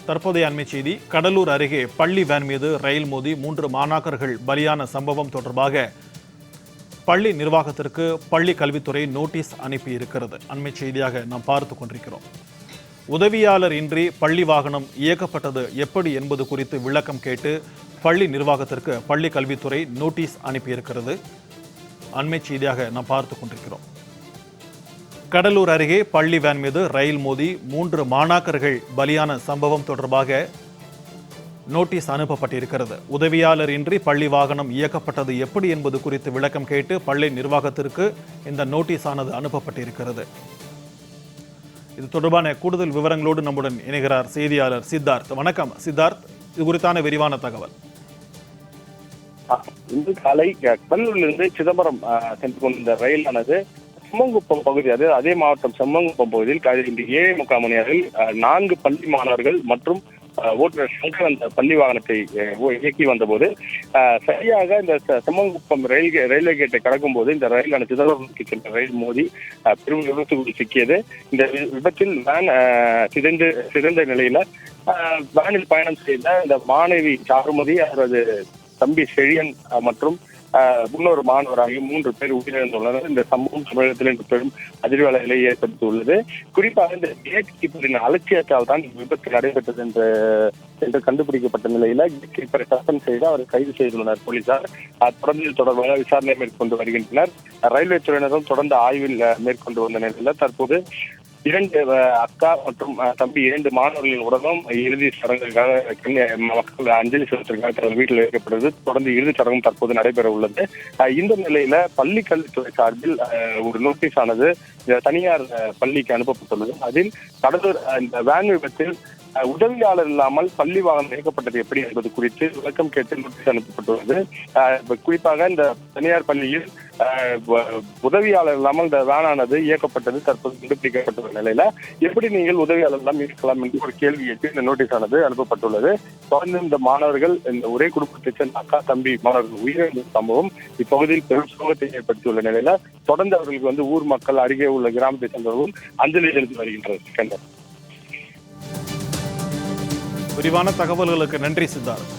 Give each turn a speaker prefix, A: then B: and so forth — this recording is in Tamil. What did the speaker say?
A: தற்போதைய அண்மை செய்தி. கடலூர் அருகே பள்ளி வேன் மீது ரயில் மோதி 3 மாணாக்கர்கள் பலியான சம்பவம் தொடர்பாக பள்ளி நிர்வாகத்திற்கு பள்ளி கல்வித்துறை நோட்டீஸ் அனுப்பி இருக்கிறது. அண்மை செய்தியாக நாம் பார்த்து கொண்டிருக்கிறோம். உதவியாளர் இன்றி பள்ளி வாகனம் இயக்கப்பட்டது எப்படி என்பது குறித்து விளக்கம் கேட்டு பள்ளி நிர்வாகத்திற்கு பள்ளி கல்வித்துறை நோட்டீஸ் அனுப்பியிருக்கிறது. அண்மை செய்தியாக நாம் பார்த்து கொண்டிருக்கிறோம். கடலூர் அருகே பள்ளி வேன் மீது ரயில் மோதி 3 மாணாக்கர்கள் பலியான சம்பவம் தொடர்பாக நோட்டீஸ் அனுப்பப்பட்டிருக்கிறது. உதவியாளர் இன்றி பள்ளி வாகனம் இயக்கப்பட்டது எப்படி என்பது குறித்து விளக்கம் கேட்டு பள்ளி நிர்வாகத்திற்கு இந்த நோட்டீஸ் ஆனது அனுப்பப்பட்டிருக்கிறது. இது தொடர்பான கூடுதல் விவரங்களோடு நம்முடன் இணைகிறார் செய்தியாளர் சித்தார்த். வணக்கம் சித்தார்த், இது குறித்தான விரிவான தகவல்.
B: இன்று காலை கடலூரிலிருந்து சிதம்பரம் சென்று கொண்ட ரயிலானது செம்மங்குப்பம் பகுதி, அதே மாவட்டம் செம்மங்குப்பம் பகுதியில் இன்று 7:45 மணி அளவில் 4 பள்ளி மாணவர்கள் மற்றும் ஓட்டுநர் சங்கர் அந்த பள்ளி வாகனத்தை இயக்கி வந்தபோது சரியாக இந்த செம்மங்குப்பம் ரயில்வே கேட்டை கடக்கும் போது இந்த ரயிலான சிதம்பரத்துக்கு சென்ற ரயில் மோதி பெரும் விபத்துக்குள் சிக்கியது. இந்த விபத்தில் வேன் சிதைந்த நிலையில வேனில் பயணம் செய்த இந்த மாணவி சாருமதி, அவரது தம்பி செழியன் மற்றும் முன்னொரு மாணவராகிய 3 பேர் உயிரிழந்துள்ளனர். இந்த சம்பவம் தமிழகத்தில் இன்று பெரும் அதிர்வலைகளை ஏற்படுத்தியுள்ளது. குறிப்பாக இந்த கேட் கீப்பரின் அலட்சியத்தால் தான் விபத்து நடைபெற்றது என்று கண்டுபிடிக்கப்பட்ட நிலையில கேட் கீப்பரை சஸ்பெண்ட் செய்து அவரை கைது செய்துள்ளனர் போலீசார். தொடர்ந்து தொடர்பாக விசாரணை மேற்கொண்டு வருகின்றனர். ரயில்வே துறையினரும் தொடர்ந்து ஆய்வில் மேற்கொண்டு வந்த நிலையில தற்போது 2 அக்கா மற்றும் தம்பி 2 மாணவர்களின் உடலும் இறுதி சடங்குக்காக மக்கள் அஞ்சலி செலுத்துவதற்காக வீட்டில் வைக்கப்படுவது. தொடர்ந்து இறுதி சடங்கும் தற்போது நடைபெற உள்ளது. இந்த நிலையில பள்ளி கல்வித்துறை சார்பில் ஒரு நோட்டீஸ் ஆனது தனியார் பள்ளிக்கு அனுப்பப்பட்டுள்ளது. அதில் கடலூர் இந்த வேன் விபத்தில் உதவியாளர் இல்லாமல் பள்ளி வாகனம் இயக்கப்பட்டது எப்படி என்பது குறித்து விளக்கம் கேட்டு நோட்டீஸ் அனுப்பப்பட்டுள்ளது. குறிப்பாக இந்த தனியார் பள்ளியில் உதவியாளர் இல்லாமல் இந்த வேனானது இயக்கப்பட்டது தற்போது கண்டுபிடிக்கப்பட்டுள்ள நிலையில எப்படி நீங்கள் உதவியாளர் எல்லாம் இருக்கலாம் என்று ஒரு கேள்வி கேட்டு இந்த நோட்டீஸ் ஆனது அனுப்பப்பட்டுள்ளது. தொடர்ந்து இந்த மாணவர்கள், இந்த ஒரே குடும்பத்தைச் சேர்ந்த அக்கா தம்பி மாணவர்கள் உயிரிழந்த சம்பவம் இப்பகுதியில் பெரும் சோகத்தை ஏற்படுத்தியுள்ள நிலையில தொடர்ந்து அவர்களுக்கு ஊர் மக்கள், அருகே உள்ள கிராமத்தை சேர்ந்தவர்களும் அஞ்சலி செலுத்தி வருகின்றனர்.
A: விரிவான தகவல்களுக்கு நன்றி சித்தார்த்.